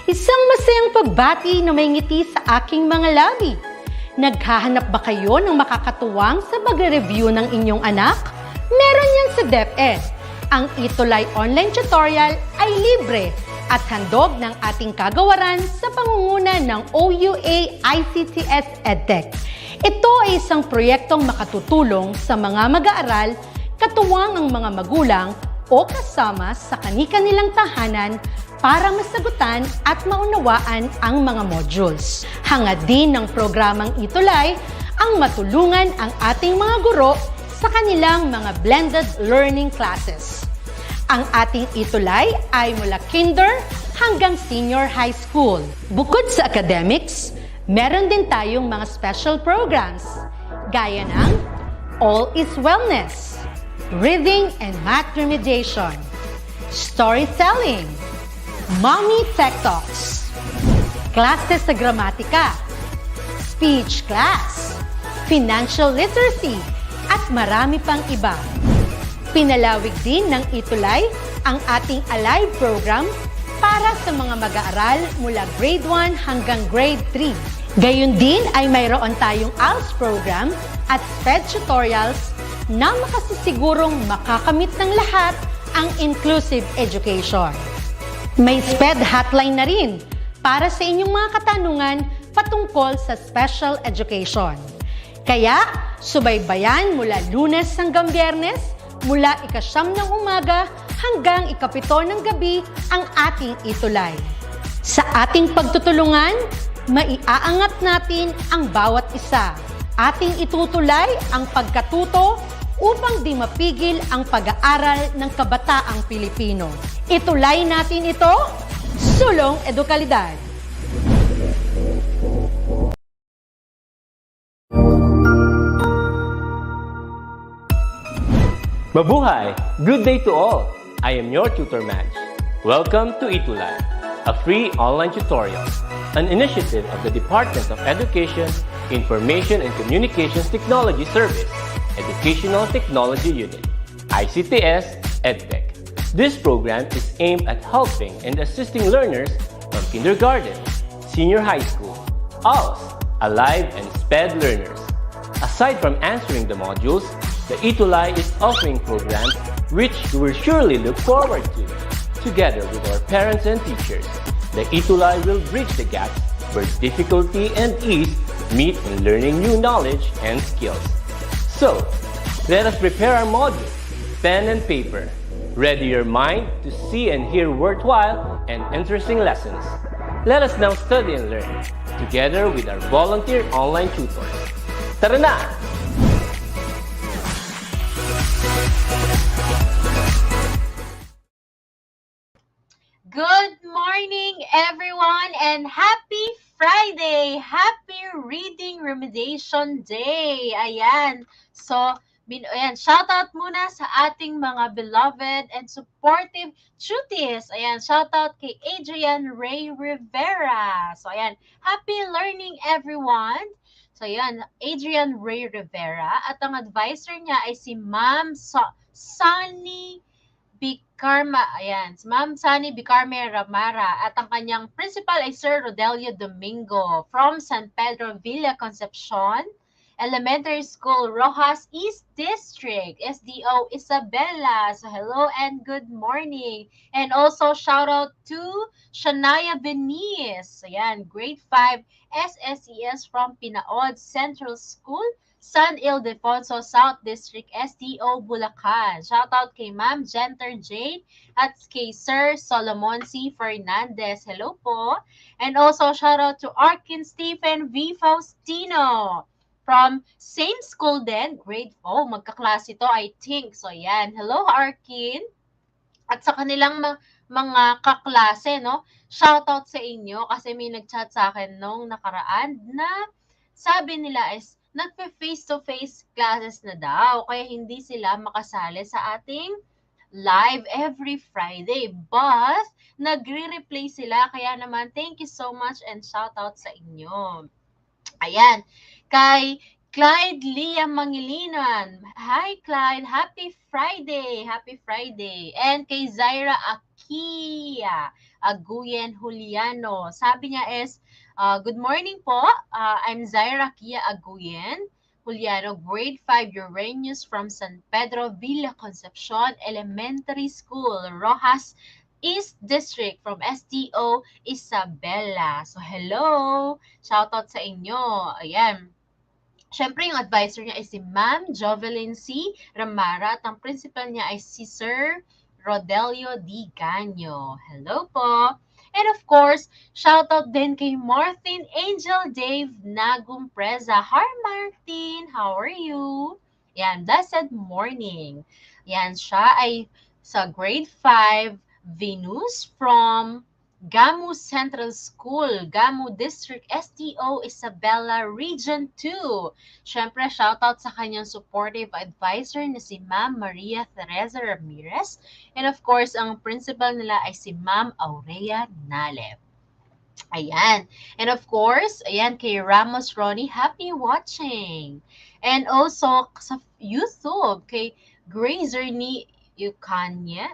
Isang masayang pagbati na may ngiti sa aking mga labi. Naghahanap ba kayo ng makakatuwang sa pagre-review ng inyong anak? Meron yan sa DepEd. Ang ETUlay online tutorial ay libre at handog ng ating kagawaran sa pangunguna ng OUA ICTS EdTech. Ito ay isang proyektong makatutulong sa mga mag-aaral, katuwang ang mga magulang o kasama sa kani-kanilang tahanan para masagutan at maunawaan ang mga modules. Hangad din ng programang ETUlay ang matulungan ang ating mga guro sa kanilang mga blended learning classes. Ang ating ETUlay ay mula kinder hanggang senior high school. Bukod sa academics, meron din tayong mga special programs gaya ng All is Wellness, Reading and Math Remediation, Storytelling, Mommy Tech Talks, Classes sa Gramatika, Speech Class, Financial Literacy, at marami pang iba. Pinalawig din ng ETUlay ang ating Alive program para sa mga mag-aaral mula grade 1 hanggang grade 3. Gayun din ay mayroon tayong ALS program at SPED tutorials na makasisigurong makakamit ng lahat ang inclusive education. May SPED hotline na rin para sa inyong mga katanungan patungkol sa special education. Kaya, subaybayan mula Lunes hanggang Biyernes, mula 9:00 ng umaga hanggang 7:00 ng gabi ang ating ETUlay. Sa ating pagtutulungan, maiaangat natin ang bawat isa. Ating itutulay ang pagkatuto upang di mapigil ang pag-aaral ng kabataang Pilipino. Itulay natin ito, sulong edukalidad. Mabuhay! Good day to all! I am your tutor Madge. Welcome to ETUlay, a free online tutorial, an initiative of the Department of Education, Information and Communications Technology Service, Educational Technology Unit, ICTS EdTech. This program is aimed at helping and assisting learners from kindergarten, senior high school, ALS, Alive, and SPED learners. Aside from answering the modules, the ETUlay is offering programs which you will surely look forward to. Together with our parents and teachers, the ETUlay will bridge the gaps where difficulty and ease meet in learning new knowledge and skills. So, let us prepare our modules, pen and paper. Ready your mind to see and hear worthwhile and interesting lessons. Let us now study and learn, together with our volunteer online tutors. Tara na! Good morning, everyone, and happy Friday! Happy Reading Remediation Day! Ayan. So, ayan, shoutout muna sa ating mga beloved and supportive tuties. Ayan, shoutout kay Adrian Ray Rivera. So, ayan, happy learning, everyone! So, ayan, Adrian Ray Rivera. At ang advisor niya ay si Ma'am Sunny Bicarma, ayan, si Ma'am Sunny Bicarme Ramara, at ang kanyang principal ay Sir Rodelio Domingo from San Pedro Villa Concepcion Elementary School, Rojas East District, SDO Isabela. So hello and good morning. And also shout out to Shania Beniz, ayan, grade 5 SSES from Pinaod Central School, San Ildefonso South District, SDO Bulacan. Shoutout kay Ma'am Jenter Jane at kay Sir Solomon C. Fernandez. Hello po. And also shoutout to Arkin Stephen V. Faustino from same school din, grade 4. Magkaklase to, I think. So, yan. Hello, Arkin. At sa kanilang mga kaklase, no? Shoutout sa inyo kasi may nag-chat sa akin nung nakaraan na sabi nila is nagpe-face-to-face classes na daw, kaya hindi sila makasali sa ating live every Friday. But, nagre-replay sila, kaya naman, thank you so much and shout out sa inyo. Ayan, kay Clyde Liam Mangilinan. Hi, Clyde. Happy Friday. Happy Friday. And kay Zaira Akia Aguyen Juliano. Sabi niya is, good morning po. I'm Zaira Kia Aguyen Juliano, grade 5 Uranus from San Pedro Villa Concepcion Elementary School, Rojas East District from STO Isabela. So, hello! Shoutout sa inyo. Ayan. Siyempre, yung advisor niya ay si Ma'am Jovelyn C. Ramara at ang principal niya ay si Sir Rodelio D. Ganyo. Hello po! And of course, shoutout din kay Martin Angel Dave Nagumpreza. Hi Martin! How are you? Yan, blessed morning. Yan, siya ay sa grade 5, Venus from Gamu Central School, Gamu District, STO, Isabela, Region 2. Siyempre, shoutout sa kanyang supportive advisor na si Ma'am Maria Teresa Ramirez. And of course, ang principal nila ay si Ma'am Aurea Nalep. Ayan. And of course, ayan, kay Ramos Ronnie, happy watching. And also, sa YouTube, kay Grazer ni Yukayan.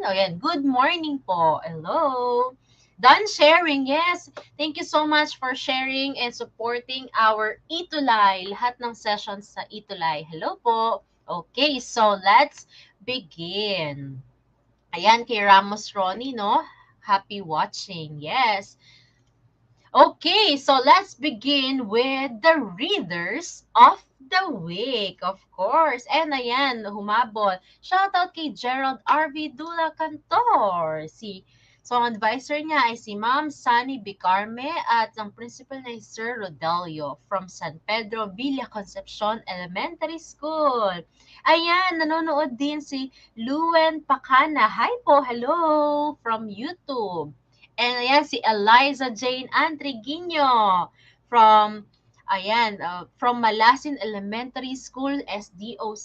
O yan, good morning po. Hello. Done sharing, yes. Thank you so much for sharing and supporting our ETUlay. Lahat ng sessions sa ETUlay. Hello po. Okay, so let's begin. Ayan, kay Ramos Ronnie, no? Happy watching. Yes. Okay, so let's begin with the readers of the week, of course. And ayan, humabol. Shoutout kay Gerald R.V. Dula Cantor. So, ang advisor niya ay si Ma'am Sunny Bicarme at ang principal na ay Sir Rodelio from San Pedro Villa Concepcion Elementary School. Ayan, nanonood din si Luen Pacana. Hi po, hello, from YouTube. And ayan, si Eliza Jane Antriguinho from Malasin Elementary School, SDO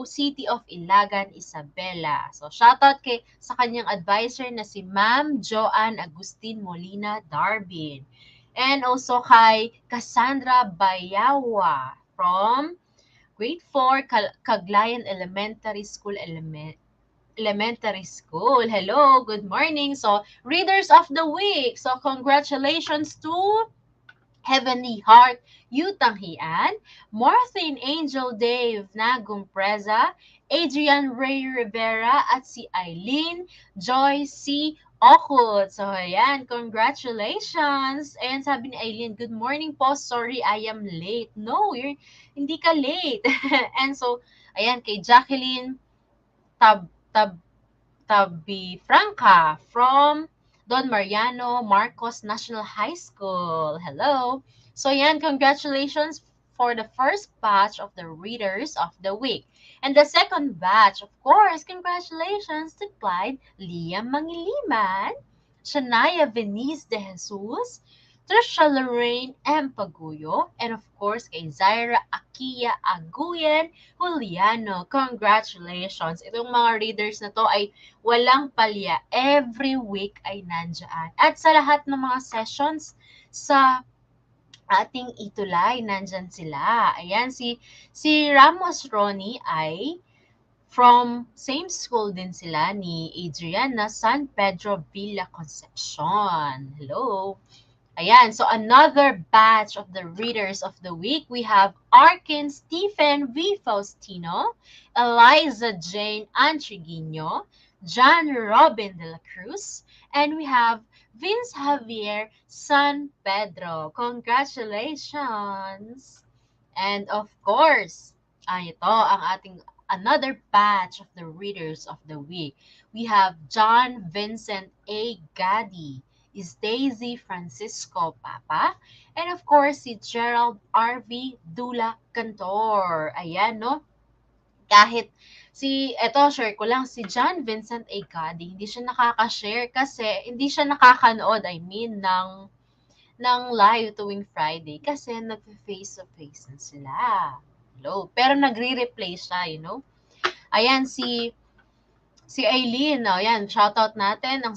City of Ilagan, Isabela. So, shoutout sa kanyang advisor na si Ma'am Joanne Agustin Molina Darbin. And also kay Cassandra Bayawa from grade 4, Caglayan Elementary School, Hello, good morning. So, readers of the week. So, congratulations to Heavenly Heart Yutanghian, Martin Angel Dave Nagumpreza, Adrian Ray Rivera, at si Eileen Joy C. Okut. So, ayan, congratulations. And sabi ni Eileen, good morning po. Sorry, I am late. No, hindi ka late. And so, ayan, kay Jacqueline Tabi Franca from Don Mariano Marcos National High School. Hello. So yan, congratulations for the first batch of the readers of the week. And the second batch, of course, congratulations to Clyde Liam Mangiliman, Shania Venice de Jesus, Trisha Lorraine M. Paguyo, and of course, kay Zaira Akia Aguyen Juliano. Congratulations! Itong mga readers na to ay walang palya. Every week ay nandyan. At sa lahat ng mga sessions sa ating ETUlay, nandyan sila. Ayan, si Ramos Ronnie ay from same school din sila ni Adrian na San Pedro Villa Concepcion. Hello! Ayan, so another batch of the readers of the week. We have Arkin Stephen V. Faustino, Eliza Jane Antriguinho, John Robin de la Cruz, and we have Vince Javier San Pedro. Congratulations! And of course, ito ang ating another batch of the readers of the week. We have John Vincent A. Gadi, is Daisy Francisco Papa, and of course, si Gerald R.V. Dula Cantor. Ayan, no? Kahit share ko lang, si John Vincent A. Gadi, hindi siya nakaka-share kasi hindi siya nakakanood, ng live tuwing Friday kasi nag-face-to-face na sila. Hello. Pero nagre-replay siya, Ayan, si Aileen, ayan, shoutout natin ng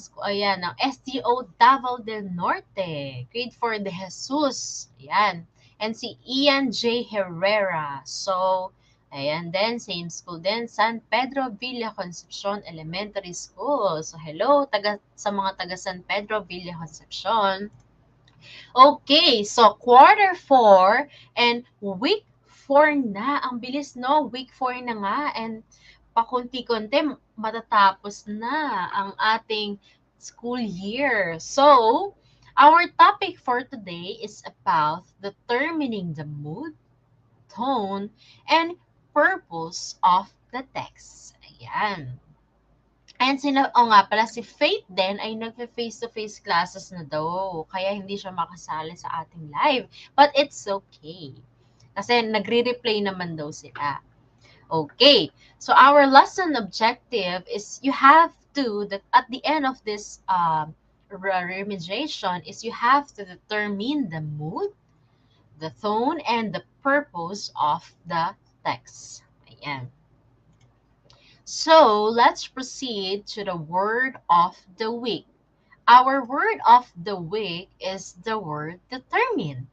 STO Davao del Norte, grade 4 de Jesus, ayan. And si Ian J. Herrera. So, Ayan din, same school din, San Pedro Villa Concepcion Elementary School. So, hello sa mga taga San Pedro Villa Concepcion. Okay, so quarter 4 and week 4 na. Ang bilis, no? Week 4 na nga. And pakunti-kunti, matatapos na ang ating school year. So, our topic for today is about determining the mood, tone, and purpose of the text. Ayan. And nga pala, si Faith din ay nagfe-face-to-face classes na daw. Kaya hindi siya makasali sa ating live. But it's okay. Kasi nagre-replay naman daw sila. Okay. So our lesson objective is you have to, that at the end of this remediation, is you have to determine the mood, the tone, and the purpose of the text. Ayan. So let's proceed to the word of the week. Our word of the week is the word determine.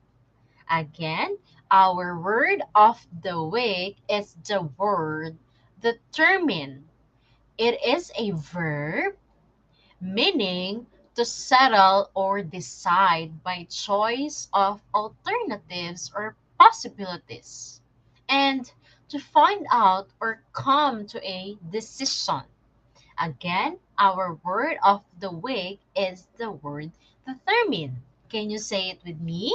Again, our word of the week is the word determine. It is a verb meaning to settle or decide by choice of alternatives or possibilities, and to find out or come to a decision. Again, our word of the week is the word determine. Can you say it with me?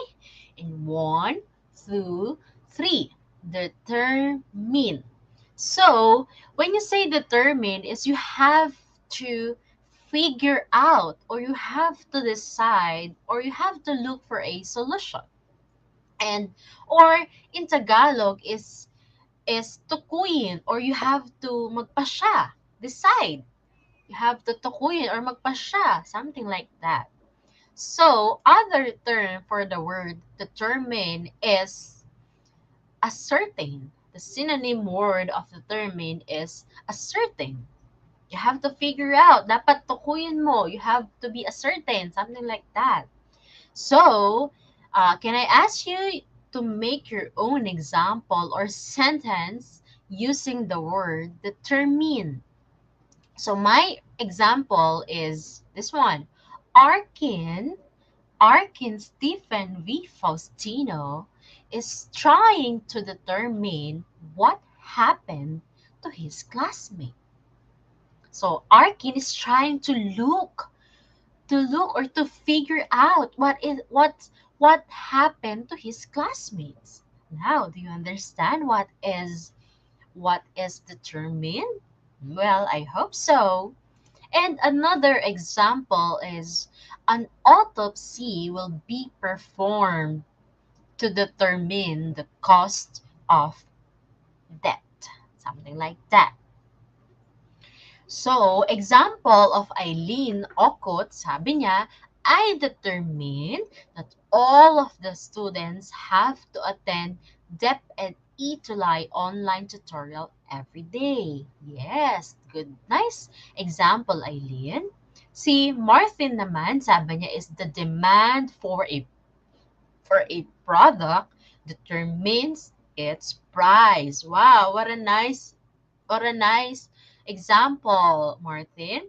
In 1, 2, 3. Determine. So, when you say determine, is you have to figure out, or you have to decide, or you have to look for a solution. And or in Tagalog is tukuyin, or you have to magpasya, decide. You have to tukuyin or magpasya, something like that. So, other term for the word determine is ascertain. The synonym word of determine is ascertain. You have to figure out, dapat tukuyin mo, you have to be ascertain, something like that. So, can I ask you to make your own example or sentence using the word determine? So my example is this one. Arkin, Arkin Stephen V. Faustino is trying to determine what happened to his classmate. So Arkin is trying to look or to figure out what happened to his classmates. Now, do you understand what is determined? Well, I hope so. And another example is an autopsy will be performed to determine the cost of death. Something like that. So, example of Eileen Okot, sabi niya, I determined that all of the students have to attend DepEd ETUlay online tutorial every day. Yes, good, nice example, Eileen. Si Martin naman, sabi niya, is the demand for a product determines its price. Wow, what a nice example, Martin.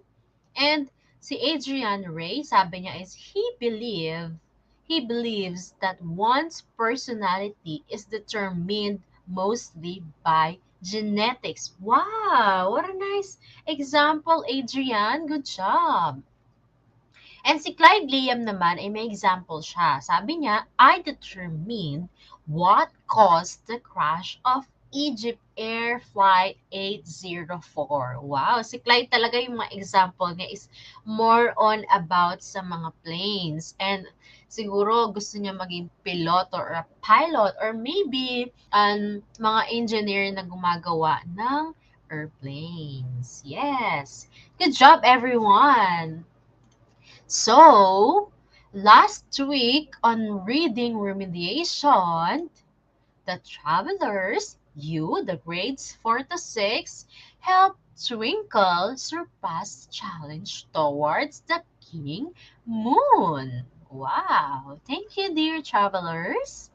And si Adrian Ray, sabi niya is he believes that one's personality is determined mostly by genetics. Wow, what a nice example, Adrian. Good job. And si Clyde Liam naman ay may example siya. Sabi niya, I determined what caused the crash of Egypt Air Flight 804. Wow, si Clyde talaga yung mga example niya is more on about sa mga planes. And siguro gusto niya maging piloto or a pilot or maybe mga engineer na gumagawa ng airplanes. Yes. Good job, everyone. So, last week on reading remediation, the travelers, you, the grades 4 to 6, helped Twinkle surpass the challenge towards the king moon. Wow! Thank you, dear travelers.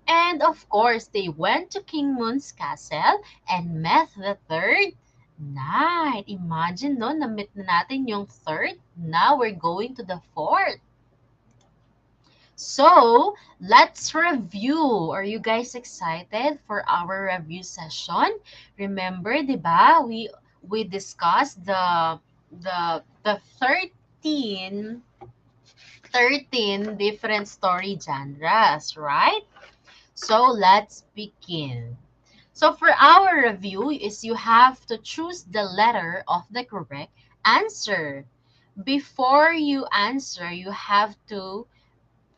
And of course, they went to King Moon's castle and met the third knight. Imagine, no, na-meet na natin yung third. Now we're going to the fourth. So, let's review. Are you guys excited for our review session? Remember, di ba, we discussed the 13 different story genres, right? So, let's begin. So, for our review is you have to choose the letter of the correct answer. Before you answer, you have to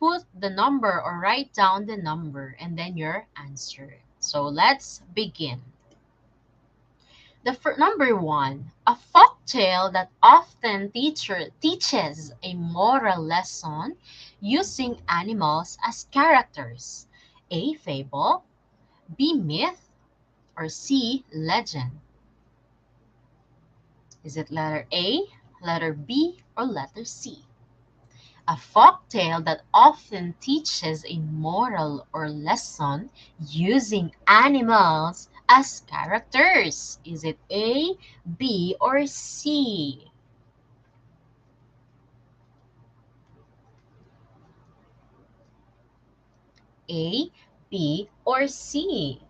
put the number or write down the number and then your answer. So, let's begin. Number one, a folk tale that often teaches a moral lesson using animals as characters. A, fable, B, myth, or C, legend. Is it letter A, letter B, or letter C? A folk tale that often teaches a moral or lesson using animals as characters. Is it A, B, or C? A, B, or C?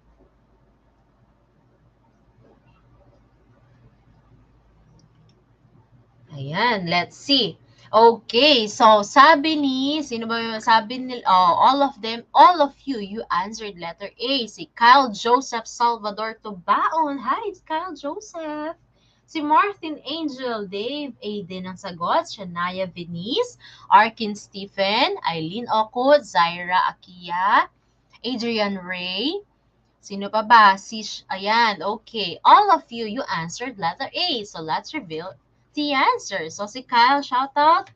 Ayan, let's see. Okay, so sino ba yung sabi nila, all of them, all of you, you answered letter A. Si Kyle Joseph Salvador Tubaon. Hi, Kyle Joseph. Si Martin Angel Dave A din ang sagot. Shania Venice, Arkin Stephen, Eileen Okut, Zaira Akia, Adrian Ray. Sino pa ba? Ayan, okay. All of you, you answered letter A. So let's reveal the answer. So si Kyle, shout out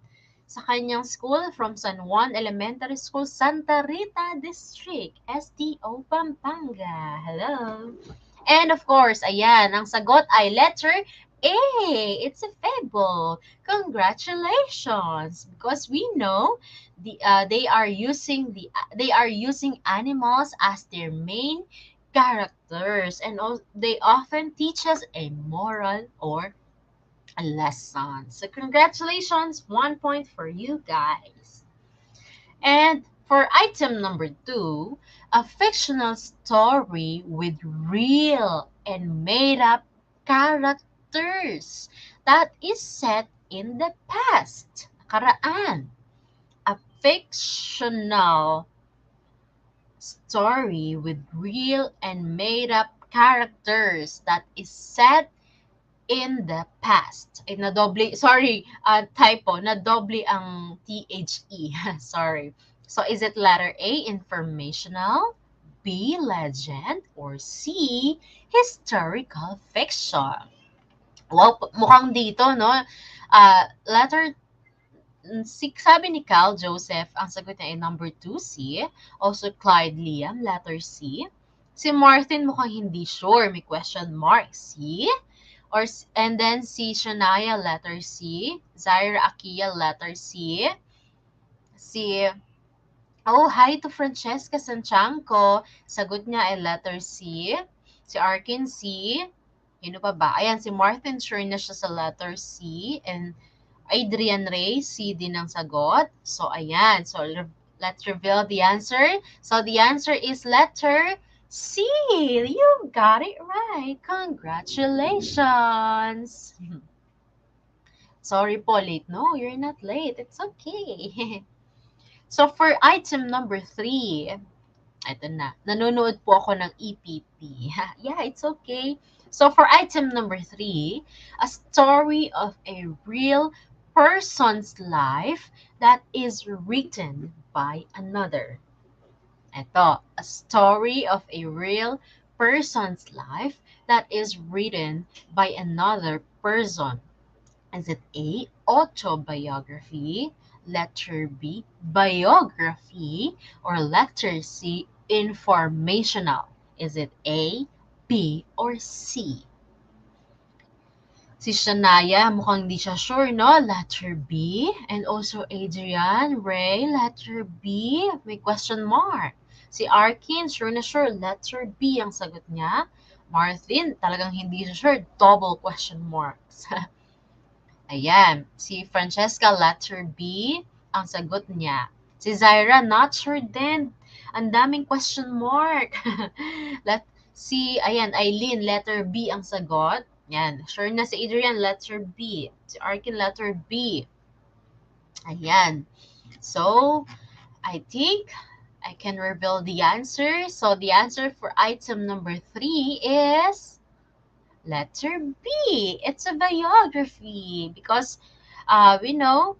sa kanyang school from San Juan Elementary School, Santa Rita District, STO, Pampanga. Hello. And of course, ayan, ang sagot ay letter A. It's a fable. Congratulations, because we know they are using animals as their main characters, and they often teach us a moral or a lesson. So congratulations, 1 point for you guys. And for item number 2, a fictional story with real and made up characters that is set in the past. Nakaraan. A fictional story with real and made up characters that is set in the past. Ay, nadoble, sorry, typo, nadoble ang THE. Sorry. So, is it letter A, informational, B, legend, or C, historical fiction? Wow, mukhang dito, no? Letter sabi ni Cal Joseph, ang sagot niya ay number 2, C. Also, Clyde Liam, letter C. Si Martin mukhang hindi sure, may question mark, C. And then si Shania, letter C. Zaira Akia, letter C. Hi to Francesca Sanchanco. Sagot niya ay letter C. Si Arkin, C. Yun pa ba? Ayan, si Martin sure na siya sa letter C. And Adrian Ray, C din ang sagot. So, ayan. So, let's reveal the answer. So, the answer is letter C. You got it right. Congratulations. Sorry po, late. No, you're not late. It's okay. So, for item number 3, ito na. Nanonood po ako ng EPP. Yeah, it's okay. So, for item number 3, a story of a real person's life that is written by another. Ito, a story of a real person's life that is written by another person. Is it A, autobiography, letter B, biography, or letter C, informational? Is it A, B, or C? Si Shania, mukhang hindi siya sure, no? Letter B. And also Adrian, Ray, letter B. May question mark. Si Arkin, sure na sure, letter B ang sagot niya. Martin, talagang hindi siya sure, double question marks. Ayan, si Francesca, letter B ang sagot niya. Si Zaira, not sure din. Ang daming question mark. Ayan, Eileen, letter B ang sagot. Yan, sure na si Adrian, letter B. Si Arkin, letter B. Ayan. So, I think I can reveal the answer. So, the answer for item number 3 is letter B. It's a biography because we know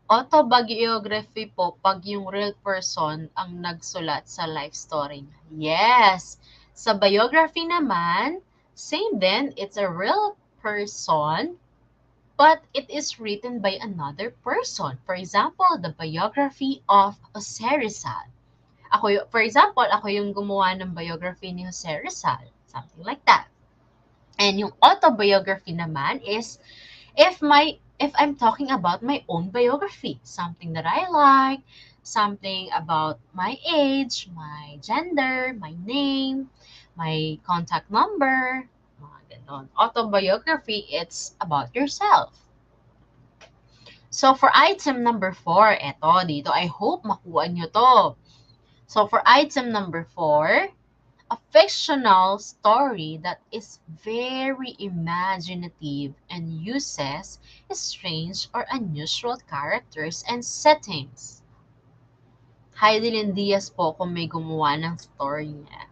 autobiography po pag yung real person ang nagsulat sa life story niya. Yes. Sa biography naman, same din, it's a real person, but it is written by another person. For example, the biography of Jose Rizal. For example, ako yung gumawa ng biography ni Jose Rizal. Something like that. And yung autobiography naman is if I'm talking about my own biography, something that I like, something about my age, my gender, my name, my contact number, mga ganon. Autobiography, it's about yourself. So for item number 4, dito, I hope makuha nyo to. So for item number 4, a fictional story that is very imaginative and uses strange or unusual characters and settings. Heidelin Diaz po kung may gumawa ng story niya.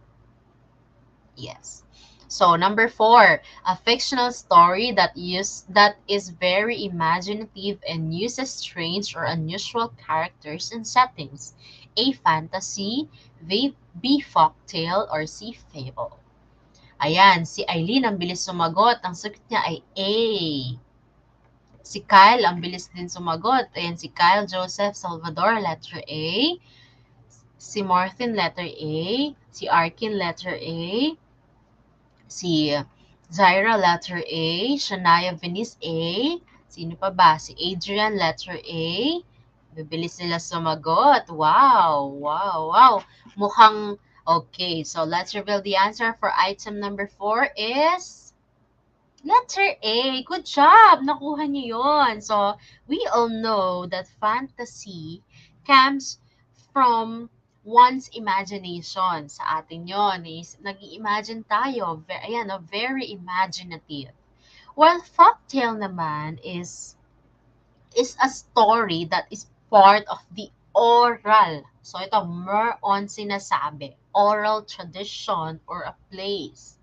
Yes. So number 4, a fictional story that is very imaginative and uses strange or unusual characters and settings. A fantasy, B folktale, or C fable. Ayan, si Eileen ang bilis sumagot. Ang sagot niya ay A. Si Kyle ang bilis din sumagot. Ayan, si Kyle Joseph Salvador, letter A. Si Martin, letter A. Si Arkin, letter A. Si Zaira, letter A. Shania Venice, A. Sino pa ba? Si Adrian, letter A. Bibilis nila sumagot. Wow, wow, wow. Mukhang, okay, so let's reveal the answer for item number 4 is letter A. Good job! Nakuha niyo yun. So, we all know that fantasy comes from one's imagination. Sa atin yun, nag-i-imagine tayo. Ayan, very imaginative. While folktale naman is a story that is part of the oral. So ito, more on sinasabi. Oral tradition or a place.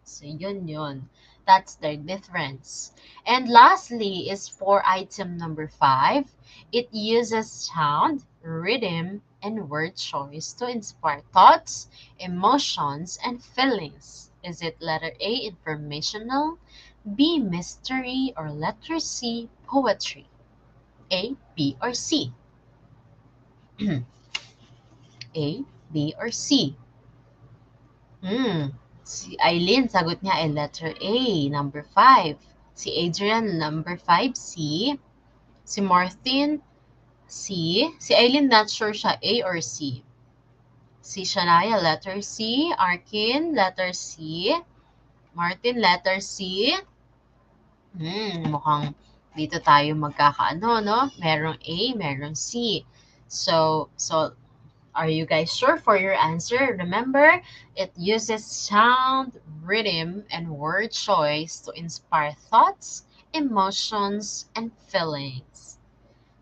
So yun. That's the difference. And lastly is for item number 5. It uses sound, rhythm, and word choice to inspire thoughts, emotions, and feelings. Is it letter A, informational, B, mystery, or letter C, poetry? A, B, or C? A, B, or C? Si Eileen, sagot niya ay letter A, number 5. Si Adrian, number 5, C. Si Martin, C. Si Eileen, not sure siya, A or C. Si Shania, letter C. Arkin, letter C. Martin, letter C. Mukhang dito tayo magkakaano, no? Merong A, merong C. So, are you guys sure for your answer? Remember, it uses sound, rhythm, and word choice to inspire thoughts, emotions, and feelings.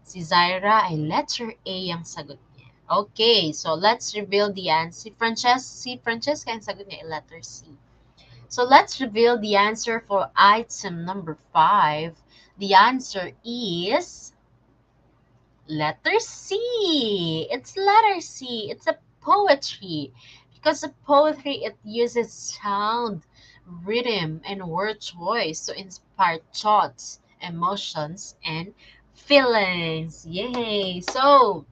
Si Zaira ay letter A ang sagot niya. Okay, so let's reveal the answer. Si Francesca ang sagot niya ay letter C. So let's reveal the answer for item number 5. The answer is letter C. It's letter C. It's a poetry. Because of poetry, it uses sound, rhythm, and word choice to inspire thoughts, emotions, and feelings. Yay! So,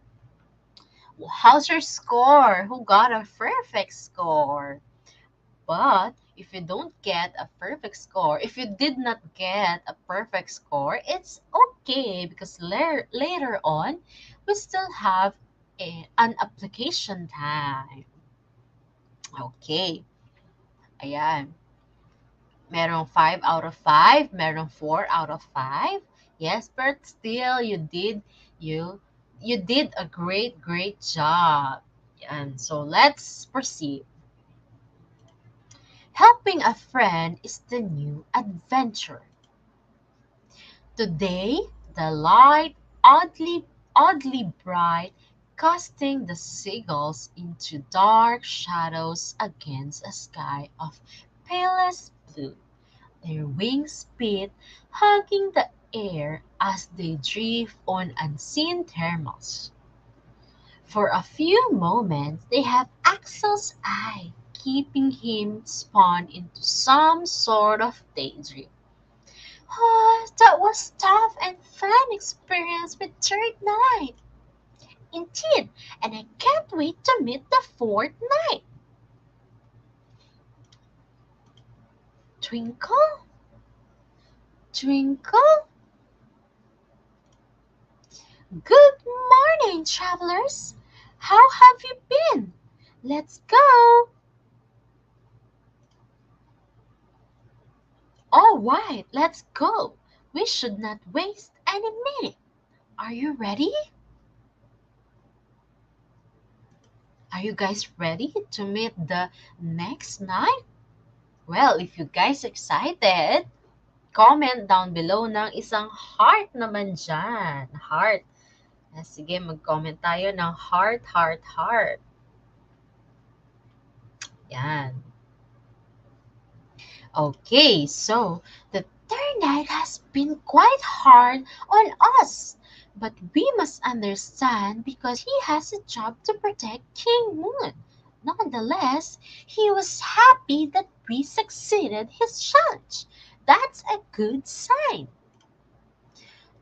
how's your score? Who got a perfect score? But if you don't get a perfect score, if you did not get a perfect score, it's okay because later on, we still have an application time. Okay. Ayan. Merong 5 out of 5, merong 4 out of 5. Yes, but still you you did a great job. And so let's proceed. Helping a friend is the new adventure. Today, the light oddly bright, casting the seagulls into dark shadows against a sky of palest blue. Their wings beat, hugging the air as they drift on unseen thermals. For a few moments, they have Axel's eye, keeping him spun into some sort of daydream. Oh, that was tough and fun experience with third night. Indeed, and I can't wait to meet the fourth night. Twinkle, twinkle. Good morning, travelers. How have you been? Let's go. All right, let's go. We should not waste any minute. Are you ready? Are you guys ready to meet the next night? Well, if you guys excited, comment down below ng isang heart naman dyan. Heart. Sige, mag-comment tayo ng heart, heart, heart. Yan. Okay, so the third night has been quite hard on us. But we must understand because he has a job to protect King Moon. Nonetheless, he was happy that we succeeded his challenge. That's a good sign.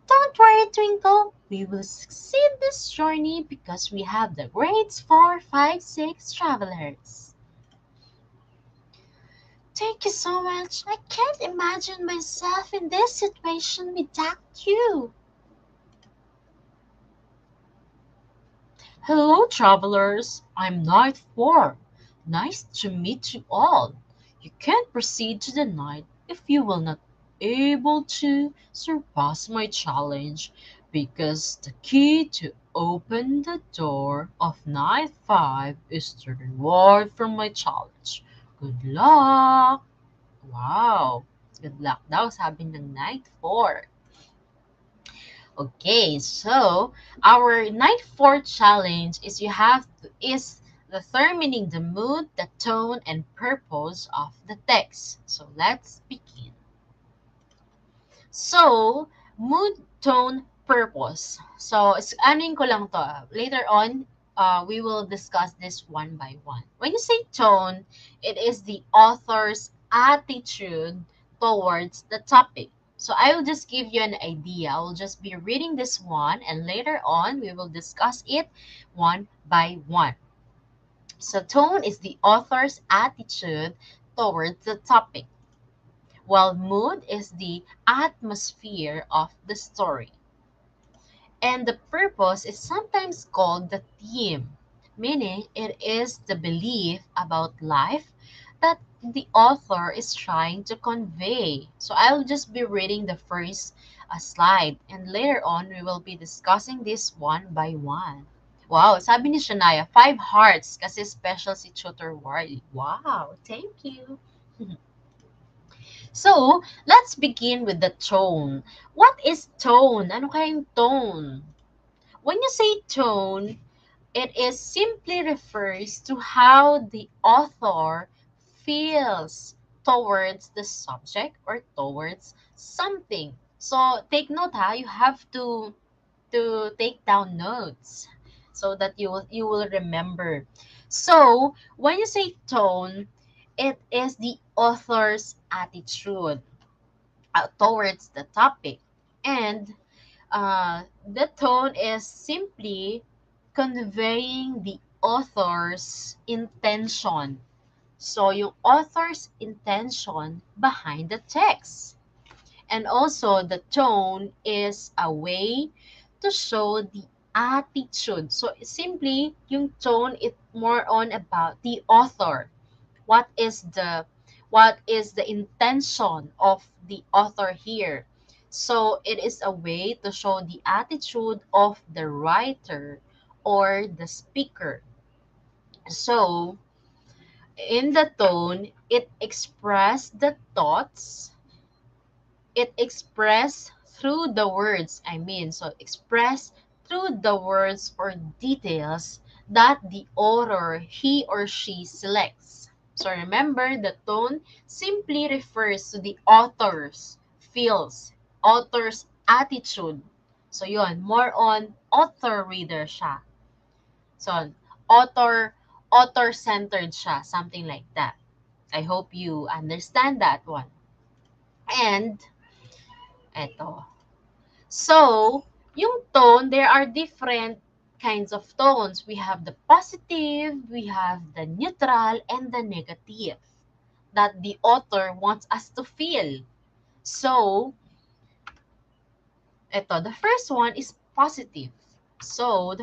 Don't worry, Twinkle. We will succeed this journey because we have the grades 4, 5, 6 travelers. Thank you so much. I can't imagine myself in this situation without you. Hello, travelers. I'm Night 4. Nice to meet you all. You can't proceed to the night if you will not able to surpass my challenge because the key to open the door of Night 5 is the reward from my challenge. Good luck! Wow! Good luck daw, sabi ng Night 4. Okay, so our night 4 challenge is determining the mood, the tone, and purpose of the text. So let's begin. So, mood, tone, purpose. So, anuin ko lang to. Later on, we will discuss this one by one. When you say tone, it is the author's attitude towards the topic. So I will just give you an idea. I will just be reading this one and later on we will discuss it one by one. So tone is the author's attitude towards the topic, while mood is the atmosphere of the story. And the purpose is sometimes called the theme, meaning it is the belief about life that the author is trying to convey. So I'll just be reading the first slide and later on we will be discussing this one by one. Wow, sabi ni Shania, 5 hearts kasi special si Tutor Warley. Wow, thank you. So, let's begin with the tone. What is tone? Ano kayang tone? When you say tone, it is simply refers to how the author feels towards the subject or towards something. So, take note ha, you have to take down notes so that you will remember. So, when you say tone, it is the author's attitude towards the topic. And the tone is simply conveying the author's intention. So, yung author's intention behind the text. And also, the tone is a way to show the attitude. So simply, yung tone is more on about the author. What is the intention of the author here? So it is a way to show the attitude of the writer or the speaker. So in the tone, it express through the words, so express through the words or details that the author, he or she selects. So remember, the tone simply refers to the author's feels, author's attitude. So yun, more on author reader siya. So author-centered siya, something like that. I hope you understand that one. And eto. So, yung tone, there are different kinds of tones. We have the positive, we have the neutral, and the negative that the author wants us to feel. So, the first one is positive. So,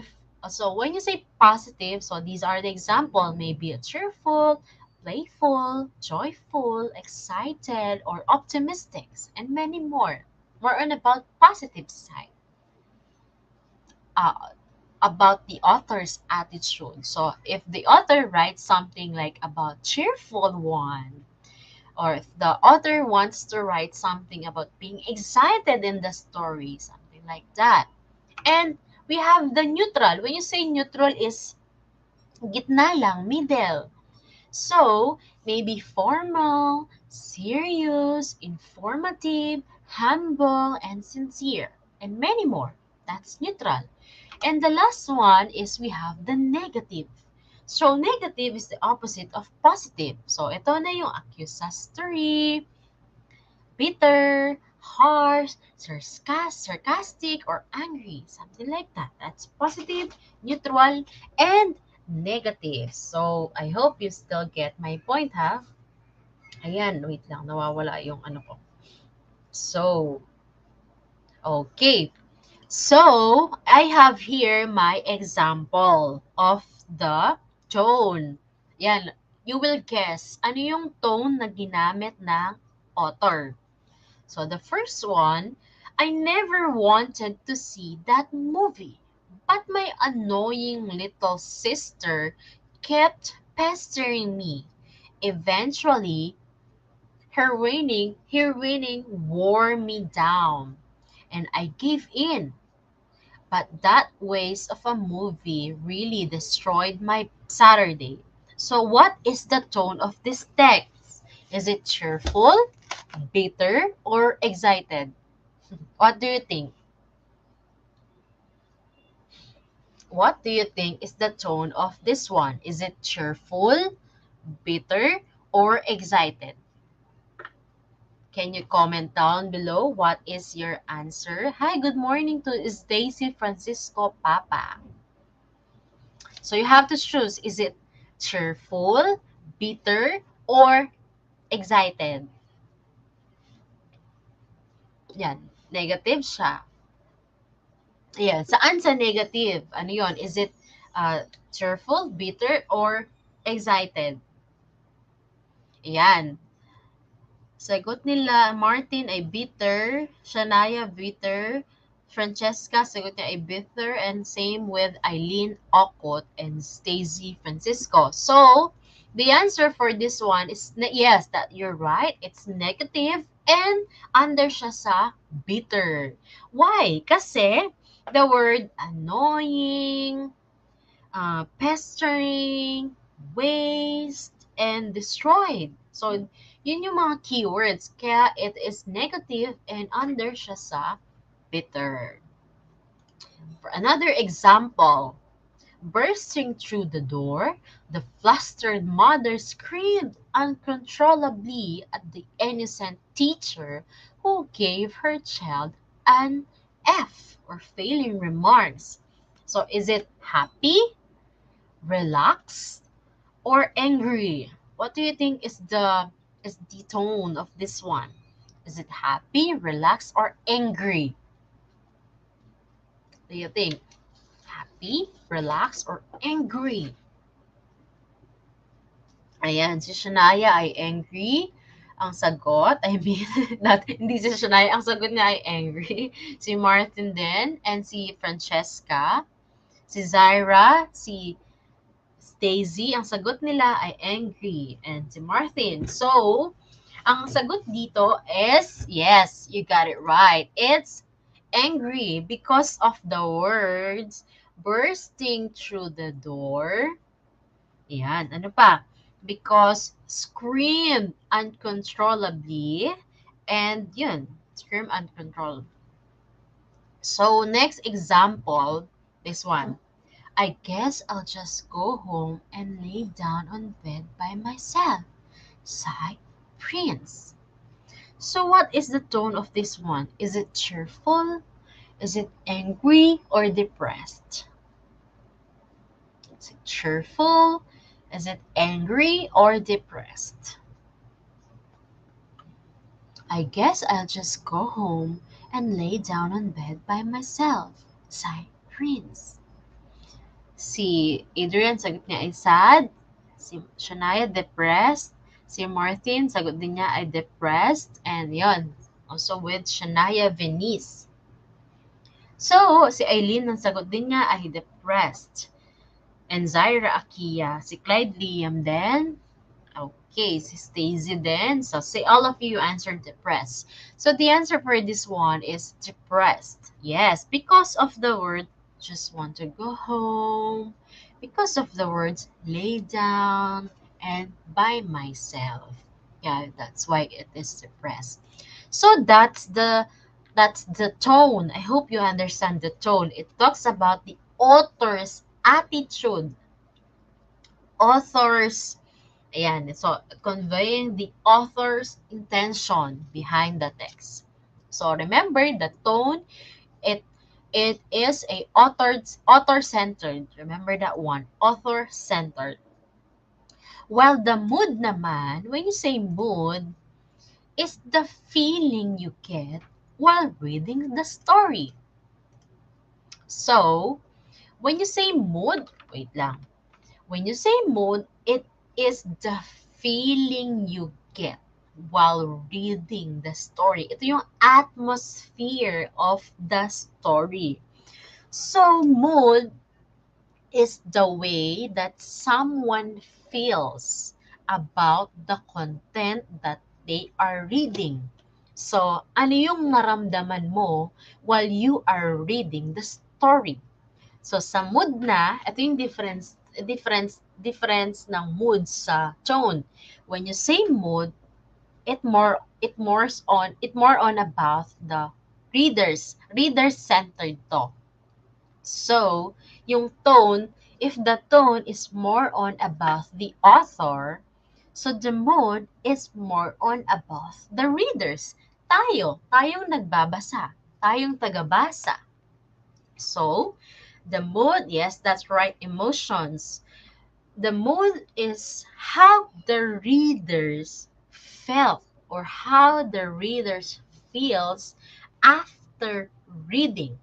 so when you say positive, so these are the example, maybe a cheerful, playful, joyful, excited, or optimistic, and many more. More on about positive side. Uh, about the author's attitude. So if the author writes something like about cheerful one, or if the author wants to write something about being excited in the story, something like that. And we have the neutral. When you say neutral is gitna lang, middle. So maybe formal, serious, informative, humble, and sincere, and many more. That's neutral. And the last one is we have the negative. So, negative is the opposite of positive. So, ito na yung accusatory, bitter, harsh, sarcastic, or angry. Something like that. That's positive, neutral, and negative. So, I hope you still get my point, ha? Ayan, wait lang. Nawawala yung ano ko. So, okay. So, I have here my example of the tone. Yan, you will guess ano yung tone na ginamit ng author. So, the first one, I never wanted to see that movie, but my annoying little sister kept pestering me. Eventually, her winning wore me down, and I gave in. But that waste of a movie really destroyed my Saturday. So what is the tone of this text? Is it cheerful, bitter, or excited? What do you think? What do you think is the tone of this one? Is it cheerful, bitter, or excited? Can you comment down below what is your answer? Hi, good morning to Stacy Francisco Papa. So you have to choose, is it cheerful, bitter, or excited? Yan, negative siya. Yan, saan sa negative? Ano yon? Is it cheerful, bitter, or excited? Yan. Sagot nila, Martin ay bitter, Shania bitter, Francesca, sagot niya ay bitter, and same with Eileen Okot and Stacy Francisco. So, the answer for this one is, yes, that you're right, it's negative, and under siya sa bitter. Why? Kasi, the word annoying, pestering, waste, and destroyed. So, yun yung mga keywords. Kaya it is negative and under siya sa bitter. For another example, bursting through the door, the flustered mother screamed uncontrollably at the innocent teacher who gave her child an F or failing remarks. So, is it happy, relaxed, or angry? What do you think is the tone of this one? Is it happy, relaxed, or angry? Do you think? happy, relaxed, or angry? Ayan, si Shania ay angry. Ang sagot, I mean, hindi si Shania, ang sagot niya ay angry. Si Martin din, and si Francesca. Si Zyra, si Stacy, ang sagot nila ay angry. And si Martin. So, ang sagot dito is, yes, you got it right. It's angry because of the words bursting through the door. Yan, ano pa? Because screamed uncontrollably. And yun, scream uncontrollably. So, next example, this one. I guess I'll just go home and lay down on bed by myself, sighed Prince. So what is the tone of this one? Is it cheerful? Is it angry or depressed? Is it cheerful? Is it angry or depressed? I guess I'll just go home and lay down on bed by myself, sighed Prince. Si Adrian, sagot niya ay sad. Si Shania, depressed. Si Martin, sagot din niya ay depressed. And yon, also with Shania Venice. So, si Eileen, ang sagot din niya ay depressed. And Zyra Akia, si Clyde Liam din. Okay, si Stacey din. So, say all of you answered depressed. So, the answer for this one is depressed. Yes, because of the word just want to go home, because of the words lay down and by myself. Yeah, that's why it is depressed. So that's the tone. I hope you understand the tone. It talks about the author's attitude. Author's Ayan, so conveying the author's intention behind the text. So remember the tone, it it is a author-centered. Remember that one, author-centered. While the mood naman, when you say mood, is the feeling you get while reading the story. So, when you say mood, wait lang. When you say mood, it is the feeling you get while reading the story. Ito yung atmosphere of the story. So, mood is the way that someone feels about the content that they are reading. So, ano yung naramdaman mo while you are reading the story? So, sa mood na, ito yung difference ng mood sa tone. When you say mood, it more on about the reader-centered to. So, yung tone, if the tone is more on about the author, so the mood is more on about the readers. Tayong nagbabasa, tayong tagabasa. So, the mood, yes, that's right, emotions. The mood is how the readers felt or how the readers feels after reading.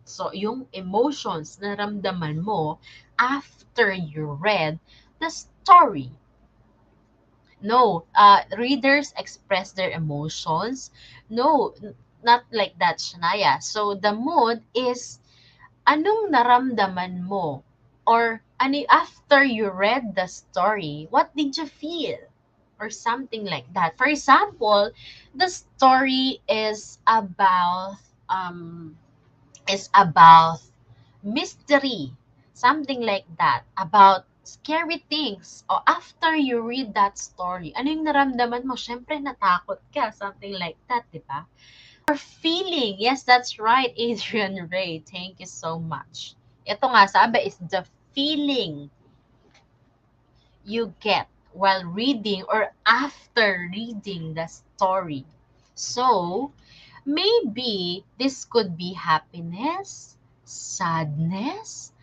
So, yung emotions na ramdaman mo after you read the story. No, readers express their emotions. No, not like that, Shania. So, the mood is anong naramdaman mo? Or after you read the story, what did you feel? Or something like that. For example, the story is about mystery, something like that, about scary things. O after you read that story, ano yung naramdaman mo? Syempre natakot ka, something like that, di ba? Or feeling, yes, that's right, Adrian Ray, thank you so much. Ito nga, sabi is the feeling you get while reading or after reading the story. So, maybe this could be happiness, sadness,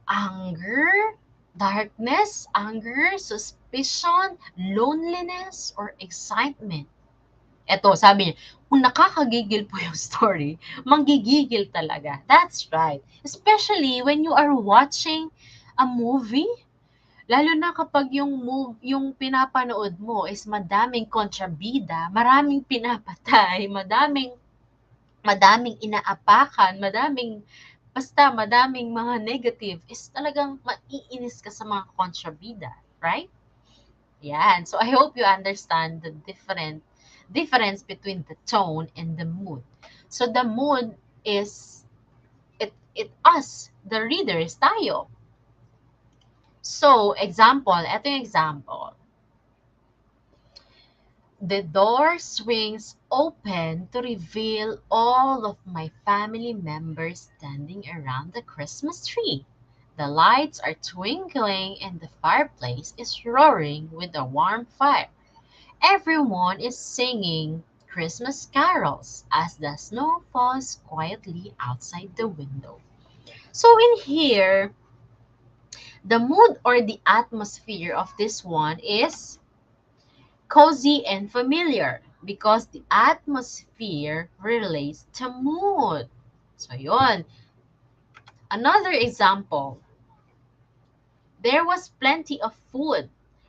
anger, darkness, anger, suspicion, loneliness, or excitement. Eto, sabi niya, kung nakakagigil po yung story, manggigigil talaga. That's right. Especially when you are watching a movie, lalo na kapag yung pinapanood mo is madaming kontrabida, maraming pinapatay, madaming inaapakan, madaming mga negative, is talagang maiinis ka sa mga kontrabida, right? Yan. So I hope you understand the difference between the tone and the mood. So the mood is us, the readers, tayo. So, example, ito yung example. The door swings open to reveal all of my family members standing around the Christmas tree. The lights are twinkling and the fireplace is roaring with a warm fire. Everyone is singing Christmas carols as the snow falls quietly outside the window. So in here, the mood or the atmosphere of this one is cozy and familiar because the atmosphere relates to mood. So yon. Another example, there was plenty of food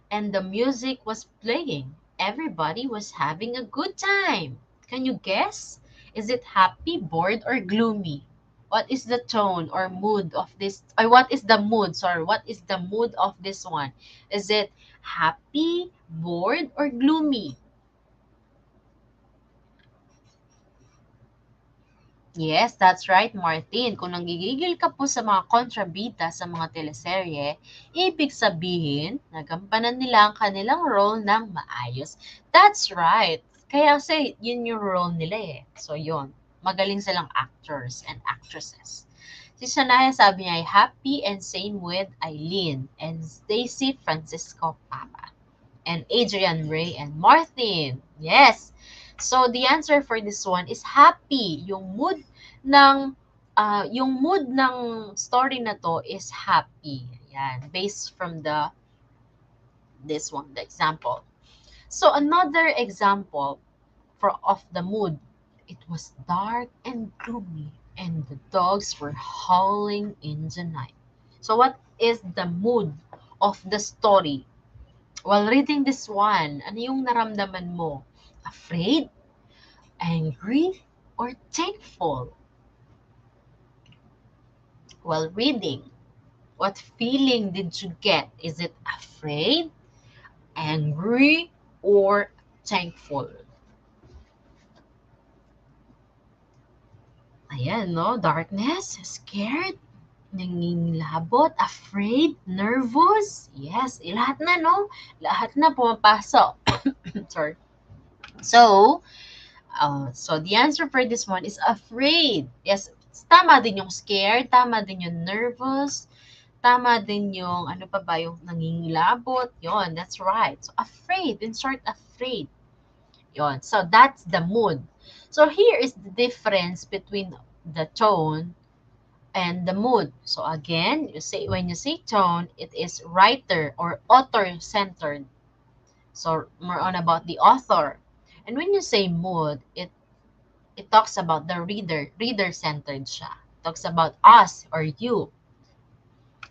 and the music was playing. Everybody was having a good time. Can you guess? Is it happy, bored, or gloomy? What is the tone or mood of this? Or what is the mood? Sorry, what is the mood of this one? Is it happy, bored, or gloomy? Yes, that's right, Martin. Kung nanggigigil ka po sa mga kontrabida sa mga teleserye, ibig sabihin, nagampanan nila ang kanilang role ng maayos. That's right. Kaya kasi yun yung role nila eh. So yun, magaling silang actors and actresses. Si Shania sabi niya ay happy and same with Eileen and Stacy Francisco Papa and Adrian Ray and Martin. Yes. So the answer for this one is happy. Ng yung mood ng story na to is happy. Yan, based from this one, the example. So another example of the mood, it was dark and gloomy and the dogs were howling in the night. So what is the mood of the story? While reading this one, ano yung naramdaman mo? Afraid? Angry? Or thankful? While reading, what feeling did you get? Is it afraid, angry, or thankful? Ayan, no? Darkness, scared, nangingilabot, afraid, nervous. Yes, lahat na, no? Lahat na pumapasok. Sorry. So the answer for this one is afraid. Yes, tama din yung scared, tama din yung nervous, tama din yung ano pa ba, yung nangingilabot. Yon, that's right. So afraid, in short, afraid. Yon. So that's the mood. So here is the difference between the tone and the mood. So again, when you say tone, it is writer or author centered. So more on about the author. And when you say mood, it talks about the reader centered siya. It talks about us or you.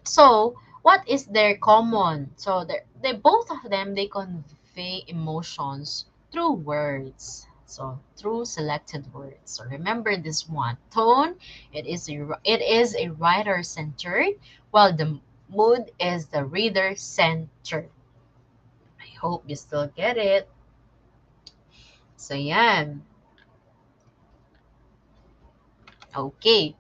So what is their common? So they both of them, they convey emotions through words. So through selected words. So remember this one. Tone, it is a writer centered, while the mood is the reader centered. I hope you still get it. So yan. Okay.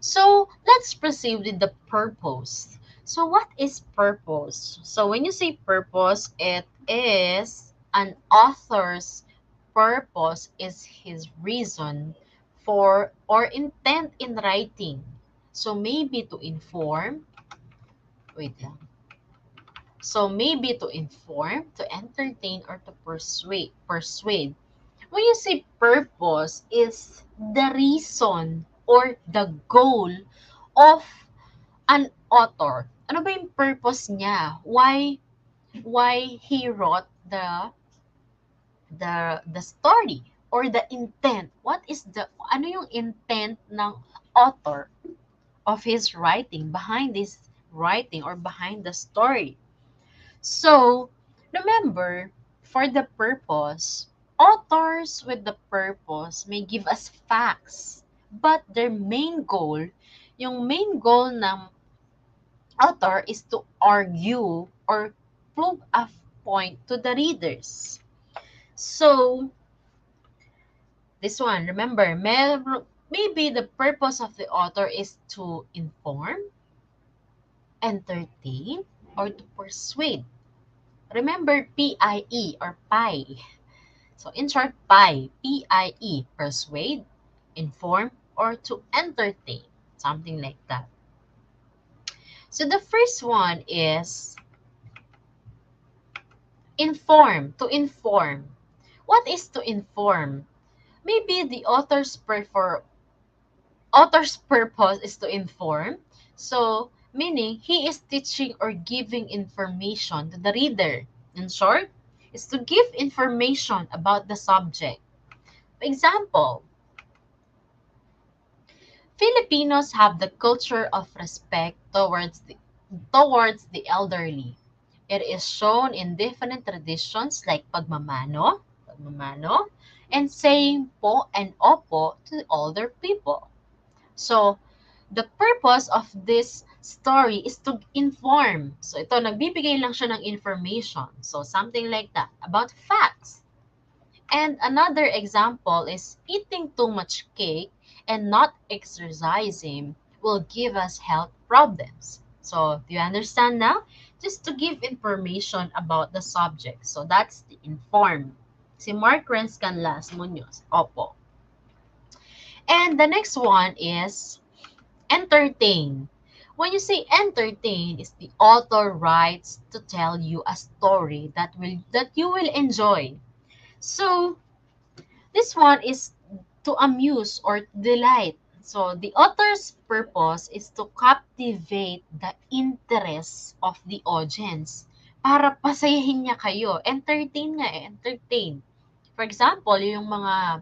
So let's proceed with the purpose. So what is purpose? So when you say purpose, it is an author's purpose is his reason for or intent in writing. So maybe to inform, wait lang. So maybe to inform, to entertain, or to persuade. When you say purpose is the reason or the goal of an author. Ano ba yung purpose niya? Why he wrote the story or the intent. What is the ano yung intent ng author of his writing, behind this writing or behind the story? So, remember, for the purpose, authors with the purpose may give us facts, but their main goal, yung main goal ng author is to argue or prove a point to the readers. So, this one, remember, maybe the purpose of the author is to inform, entertain, or to persuade. Remember PIE or PIE. So in short, PIE, PIE, persuade, inform, or to entertain, something like that. So the first one is inform, to inform. What is to inform? Maybe the author's purpose is to inform. So, meaning he is teaching or giving information to the reader. In short, is to give information about the subject. For example, Filipinos have the culture of respect towards the elderly. It is shown in different traditions like pagmamano, and saying po and opo to older people. So, the purpose of this story is to inform. So, ito, nagbibigay lang siya ng information. So, something like that, about facts. And another example is eating too much cake and not exercising will give us health problems. So, do you understand now? Just to give information about the subject. So, that's the inform. Si Mark Renz Canlas Munoz. Opo. And the next one is entertain. When you say entertain, is the author writes to tell you a story that you will enjoy. So this one is to amuse or delight. So the author's purpose is to captivate the interest of the audience para pasayahin niya kayo. Entertain nga entertain. For example, yung mga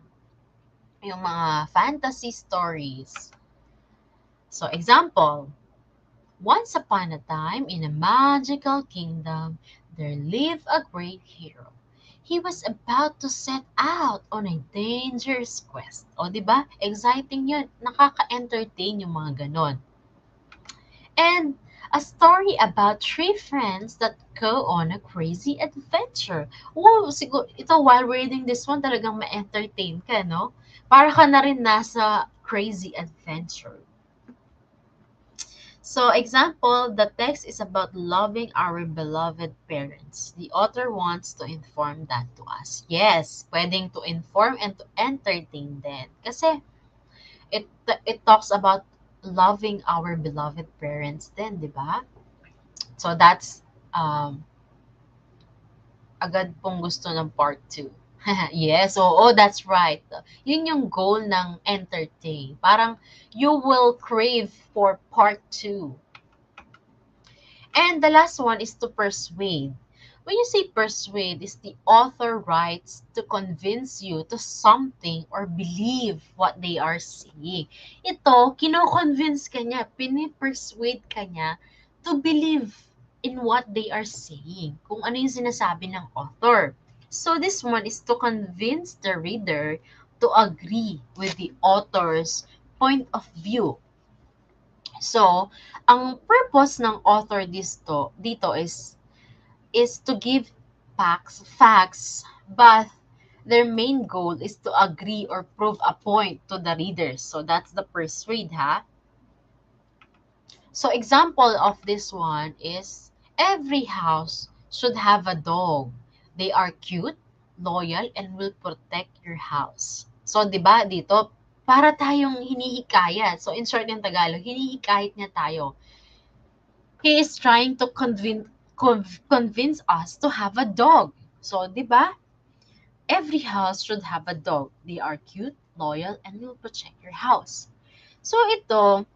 fantasy stories. So example, once upon a time in a magical kingdom, there lived a great hero. He was about to set out on a dangerous quest. O, di ba? Exciting yun. Nakaka-entertain yung mga ganon. And a story about three friends that go on a crazy adventure. Wow, siguro, ito while reading this one, talagang ma-entertain ka, no? Para ka na rin nasa crazy adventure. So, example, the text is about loving our beloved parents. The author wants to inform that to us. Yes, pwedeng to inform and to entertain din. Kasi, it talks about loving our beloved parents din, di ba? So, that's agad pong gusto ng part 2. Yes, that's right. Yun yung goal ng entertain. Parang you will crave for part 2. And the last one is to persuade. When you say persuade, is the author writes to convince you to something or believe what they are saying. Ito, kino-convince ka niya, pinipersuade ka niya to believe in what they are saying, kung ano yung sinasabi ng author. So this one is to convince the reader to agree with the author's point of view. So, ang purpose ng author dito is to give facts, but their main goal is to agree or prove a point to the readers. So, that's the persuade, ha? So, example of this one is, every house should have a dog. They are cute, loyal, and will protect your house. So, di ba, dito, para tayong hinihikayat. So, in short in Tagalog, hinihikayat niya tayo. He is trying to convince us to have a dog. So, di ba? Every house should have a dog. They are cute, loyal, and will protect your house. So, ito,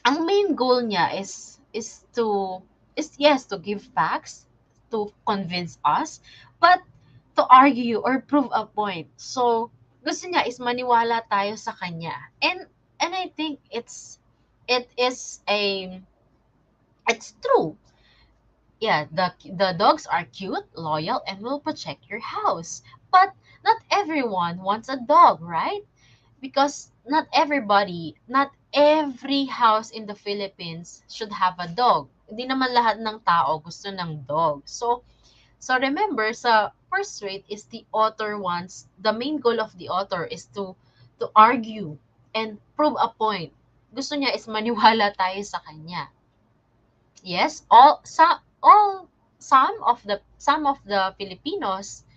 ang main goal niya is to give facts to convince us, but to argue or prove a point. So, gusto niya is maniwala tayo sa kanya. And I think it is a it's true. Yeah, the dogs are cute, loyal, and will protect your house. But not everyone wants a dog, right? Because not every house in the Philippines should have a dog. Hindi naman lahat ng tao gusto ng dog. So remember, sa first rate is the main goal of the author is to argue and prove a point. Gusto niya is maniwala tayo sa kanya. Yes, some of the Filipinos,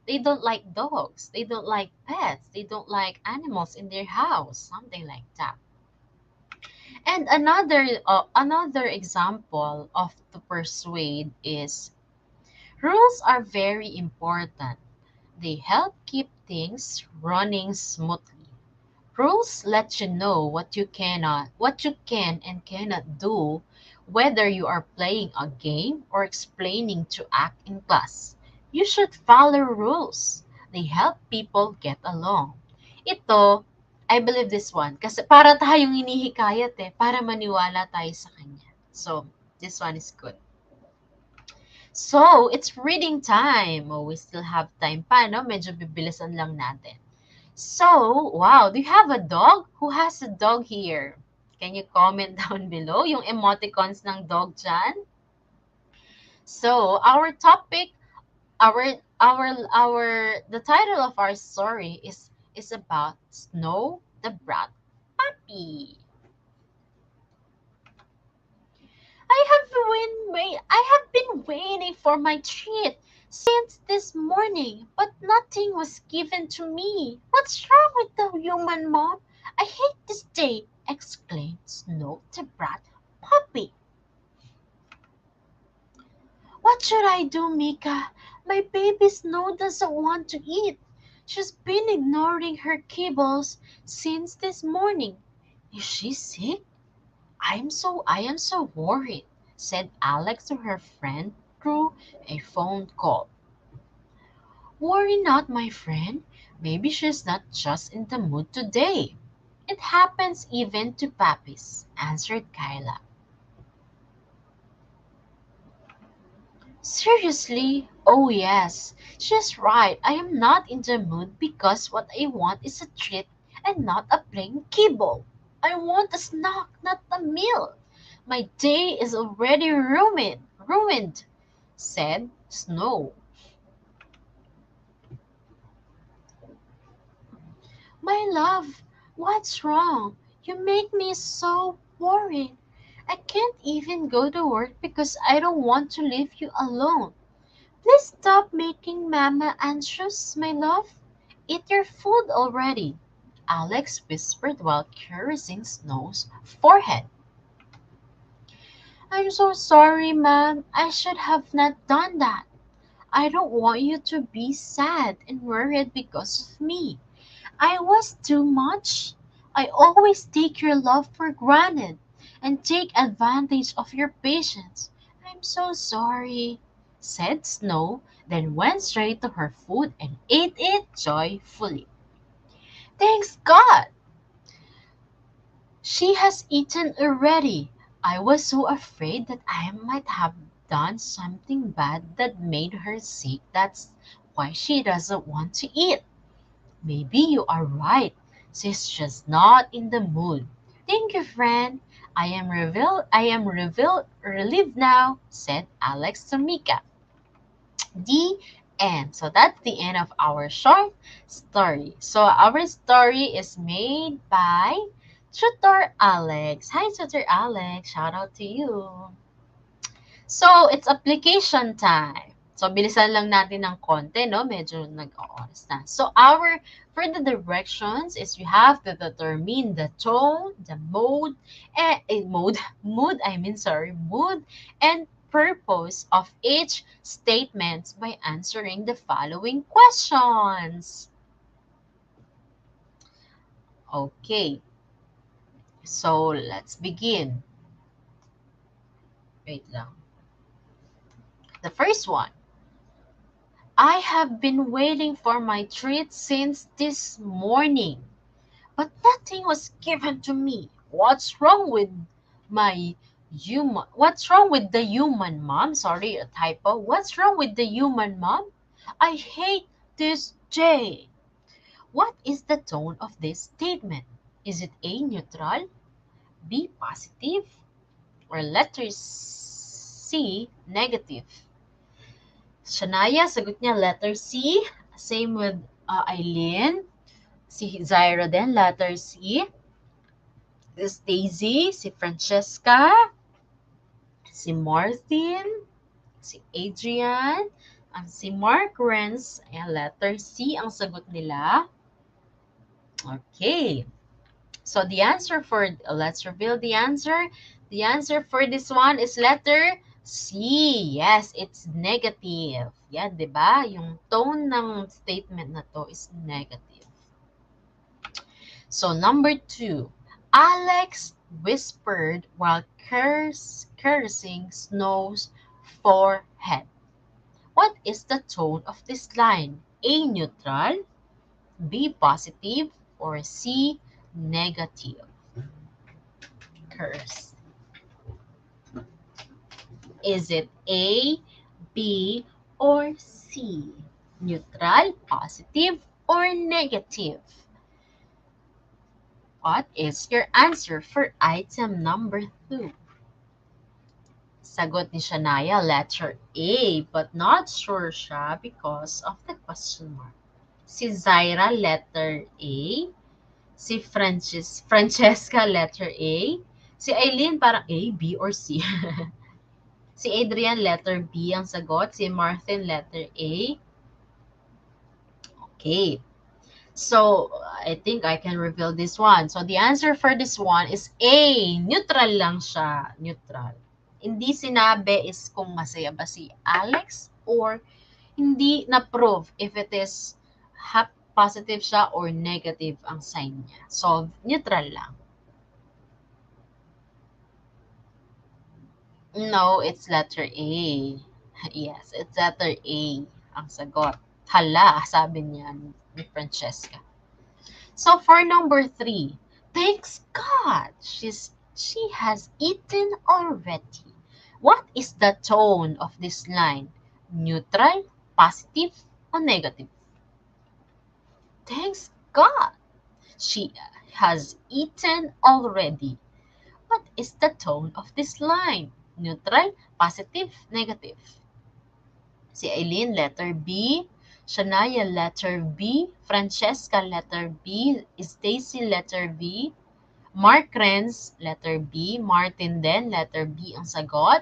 they don't like dogs, they don't like pets, they don't like animals in their house, something like that. And another example of to persuade is rules are very important. They help keep things running smoothly. Rules let you know what you can and cannot do, whether you are playing a game or explaining to act in class. You should follow rules. They help people get along. Ito, I believe this one, kasi para tayong hinihikayat para maniwala tayo sa kanya. So, this one is good. So, it's reading time. Oh, we still have time pa, no? Medyo bibilisan lang natin. So, wow, do you have a dog? Who has a dog here? Can you comment down below yung emoticons ng dog dyan? So, our topic, the title of our story is about Snow the Brat Puppy. I have been waiting for my treat since this morning, but nothing was given to me. What's wrong with the human mom? I hate this day, exclaimed Snow the Brat Puppy. What should I do, Mika? My baby Snow doesn't want to eat. She's been ignoring her kibbles since this morning. Is she sick? I am so worried, said Alex to her friend through a phone call. Worry not, my friend. Maybe she's not just in the mood today. It happens even to puppies, answered Kyla. Seriously? Oh yes, she's right. I am not in the mood because what I want is a treat and not a plain kibble. I want a snack, not a meal. My day is already ruined, said Snow. My love, what's wrong? You make me so worried. I can't even go to work because I don't want to leave you alone. Please stop making Mama anxious, my love. Eat your food already, Alex whispered while caressing Snow's forehead. I'm so sorry, Ma'am. I should have not done that. I don't want you to be sad and worried because of me. I was too much. I always take your love for granted and take advantage of your patience. I'm so sorry, said Snow, then went straight to her food and ate it joyfully. Thanks God! She has eaten already. I was so afraid that I might have done something bad that made her sick. That's why she doesn't want to eat. Maybe you are right. She's just not in the mood. Thank you, friend. Relieved now, said Alex to Mika. The end. So that's the end of our short story. So our story is made by Tutor Alex. Hi, Tutor Alex. Shout out to you. So, it's application time. So, bilisan lang natin ng konti, no? Medyo nag-oras na. So, for the directions is you have to determine the tone, the mood, and purpose of each statement by answering the following questions. Okay. So, let's begin. Wait lang. The first one. I have been waiting for my treat since this morning, but nothing was given to me. What's wrong with What's wrong with the human, Mom? Sorry, a typo. What's wrong with the human, Mom? I hate this day. What is the tone of this statement? Is it A, neutral, B, positive, or letter C, negative? Shania, sagot niya letter C. Same with Eileen. Si Zyra din, letter C. Si Daisy, si Francesca, si Martin, si Adrian, ang si Mark Renz, ayan, letter C ang sagot nila. Okay. So the answer for, let's reveal the answer. The answer for this one is letter C. Yes, it's negative. Yan, di ba? Yung tone ng statement na to is negative. So number 2, Alex whispered while cursing Snow's forehead. What is the tone of this line? A, neutral, B, positive, or C, negative? Curse. Is it A, B, or C? Neutral, positive, or negative? What is your answer for item number 2? Sagot ni Shania, letter A, but not sure siya because of the question mark. Si Zyra, letter A. Si Francesca, letter A. Si Eileen, parang A, B, or C. Si Adrian, letter B ang sagot. Si Martin, letter A. Okay. So, I think I can reveal this one. So, the answer for this one is A. Neutral lang siya. Neutral. Hindi sinabi is kung masaya ba si Alex or hindi na-prove if it is positive siya or negative ang sign niya. So, neutral lang. No, it's letter A. Yes, it's letter A ang sagot. Hala, sabi niya ni Francesca. So for number 3, thanks God, she has eaten already. What is the tone of this line? Neutral, positive, or negative? Thanks God, she has eaten already. What is the tone of this line? Neutral, positive, negative? Si Eileen, letter B. Shania, letter B. Francesca, letter B. Stacy, letter B. Mark Renz, letter B. Martin din, letter B ang sagot.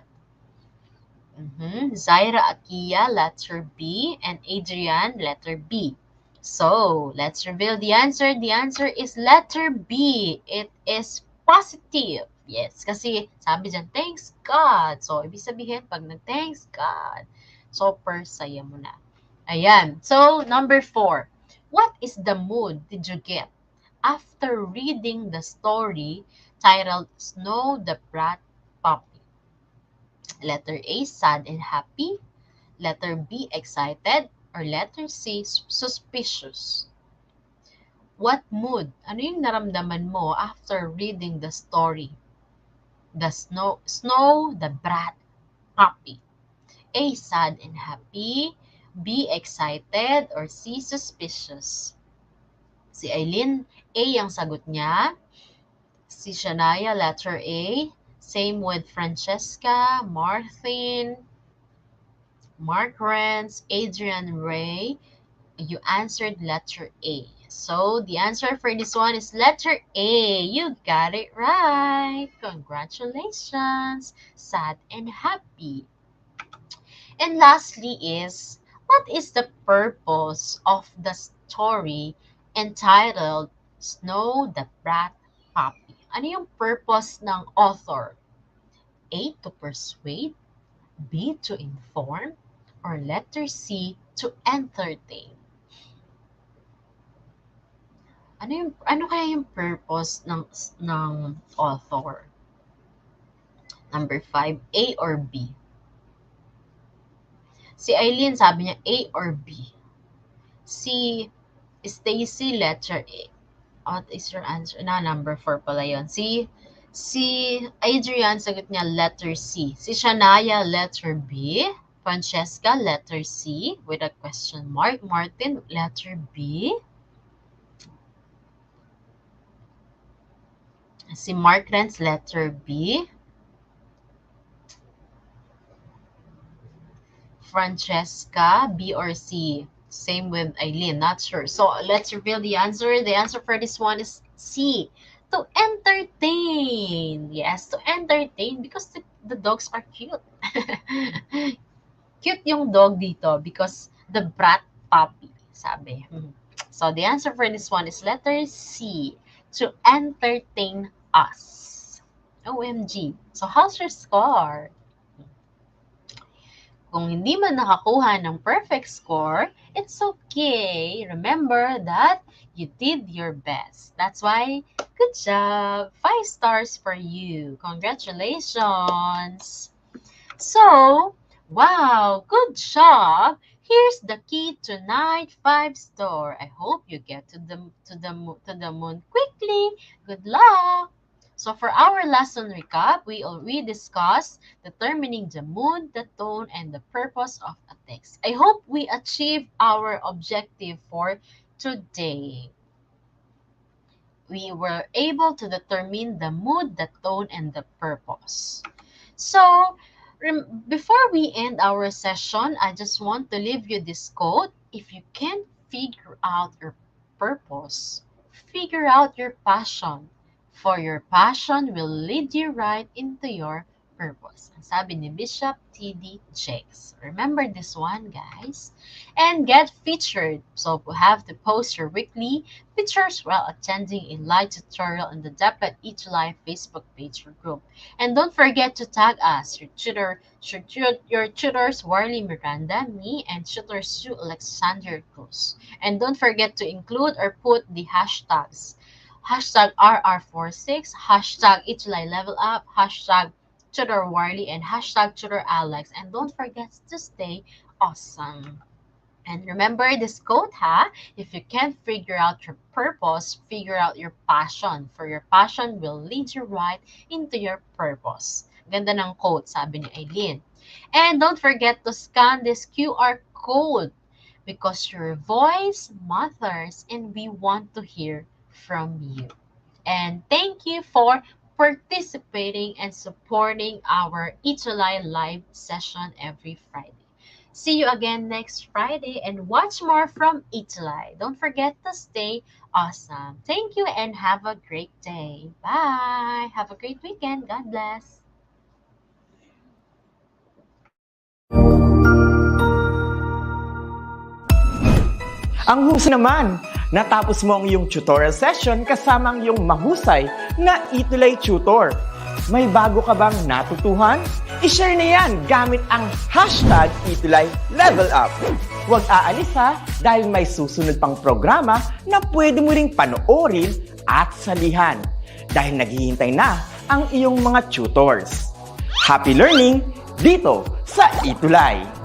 Zyra Akia, letter B. And Adrian, letter B. So, let's reveal the answer. The answer is letter B. It is positive. Yes, kasi sabi dyan, thanks God. So, ibig sabihin, pag nag-thanks God, super saya mo na. Ayan. So, number 4. What is the mood did you get after reading the story titled Snow the Brat Puppy? Letter A, sad and happy. Letter B, excited. Or letter C, suspicious. What mood? Ano yung naramdaman mo after reading the story? The Snow the Brat Puppy. A, sad and happy. B, excited. Or C, suspicious. Si Eileen, A ang sagot niya. Si Shania, letter A. Same with Francesca, Martin, Mark Renz, Adrian Ray. You answered letter A. So, the answer for this one is letter A. You got it right. Congratulations. Sad and happy. And lastly is, what is the purpose of the story entitled Snow the Brat Puppy? Ano yung purpose ng author? A, to persuade. B, to inform. Or letter C, to entertain. Ano kaya yung purpose ng author? Number 5, A or B? Si Eileen, sabi niya A or B. Si Stacy, letter A. What is your answer? Number 4 pala yun. Si Adrian, sagot niya letter C. Si Shania, letter B. Francesca, letter C with a question mark. Martin, letter B. Si Mark Renz, letter B. Francesca, B or C? Same with Eileen, not sure. So let's reveal the answer. The answer for this one is C. To entertain. Yes, to entertain because the dogs are cute. Cute yung dog dito because the brat puppy, sabi. So the answer for this one is letter C. To entertain us. OMG. So how's your score? Kung hindi man nakakuha ng perfect score, it's okay. Remember that you did your best. That's why, good job. 5 stars for you. Congratulations. So, wow, good job. Here's the key to night 5 star. I hope you get to the moon quickly. Good luck. So for our lesson recap, we discussed determining the mood, the tone, and the purpose of a text. I hope we achieve our objective for today. We were able to determine the mood, the tone, and the purpose. So before we end our session, I just want to leave you this quote. If you can't figure out your purpose, figure out your passion. For your passion will lead you right into your purpose. Ang sabi ni Bishop T.D. Jakes. Remember this one, guys. And get featured. So you have to post your weekly pictures while attending a live tutorial in the DepEd ETUlay Facebook page or group. And don't forget to tag us, your tutors, Warley Miranda, me, and tutor Sue Alexander Cruz. And don't forget to include or put the hashtags. Hashtag RR46, hashtag ETUlay Level Up, hashtag Tutor Warley, and hashtag Tutor Alex. And don't forget to stay awesome. And remember this quote, ha? If you can't figure out your purpose, figure out your passion. For your passion will lead you right into your purpose. Ganda ng quote, sabi ni Eileen. And don't forget to scan this QR code because your voice matters and we want to hear from you. And thank you for participating and supporting our ETUlay live session every Friday. See you again next Friday and watch more from ETUlay. Don't forget to stay awesome. Thank you and have a great day. Bye. Have a great weekend. God bless. Ang husay naman! Natapos mo ang iyong tutorial session kasama ang iyong mahusay na ETUlay tutor. May bago ka bang natutuhan? I-share na yan gamit ang hashtag ETUlay Level Up. Huwag aalis ha dahil may susunod pang programa na pwede mo ring panoorin at salihan dahil naghihintay na ang iyong mga tutors. Happy learning dito sa ETUlay!